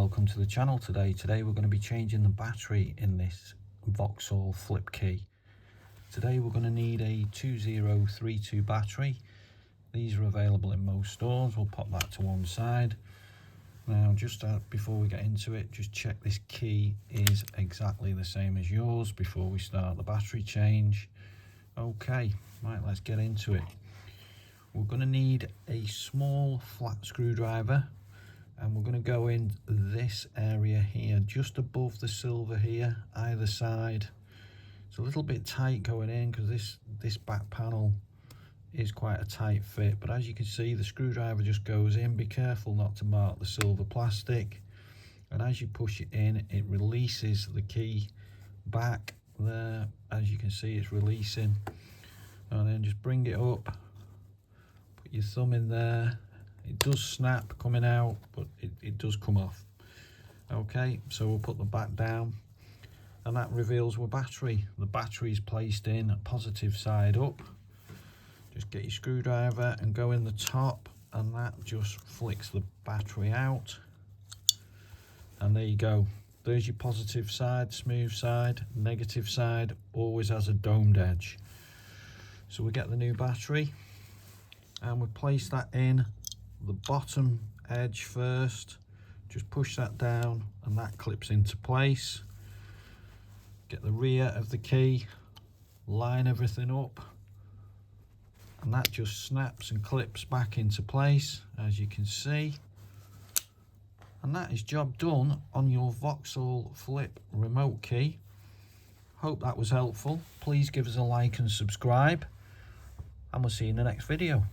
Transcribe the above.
welcome to the channel today. Today we're going to be changing the battery in this Vauxhall flip key. Today we're going to need a 2032 battery. These are available in most stores. We'll pop that to one side. Now just before we get into it, just check this key is exactly the same as yours before we start the battery change. Okay, right, let's get into it. We're going to need a small flat screwdriver, and we're going to go in this area here, just above the silver here, either side. It's a little bit tight going in because this back panel is quite a tight fit, but as you can see, the screwdriver just goes in. Be careful not to mark the silver plastic, and as you push it in, it releases the key back there. As you can see, it's releasing, and then just bring it up, put your thumb in there. It does snap coming out, but it does come off. Okay, so we'll put the back down, and that reveals our battery. The battery is placed in positive side up. Just get your screwdriver and go in the top, and that just flicks the battery out. And there you go. There's your positive side, smooth side. Negative side always has a domed edge. So we get the new battery, and we place that in the bottom edge first. Just push that down, and that clips into place. Get the rear of the key, line everything up, and that just snaps and clips back into place, as you can see. And that is job done on your Vauxhall flip remote key. Hope that was helpful. Please give us a like and subscribe, and we'll see you in the next video.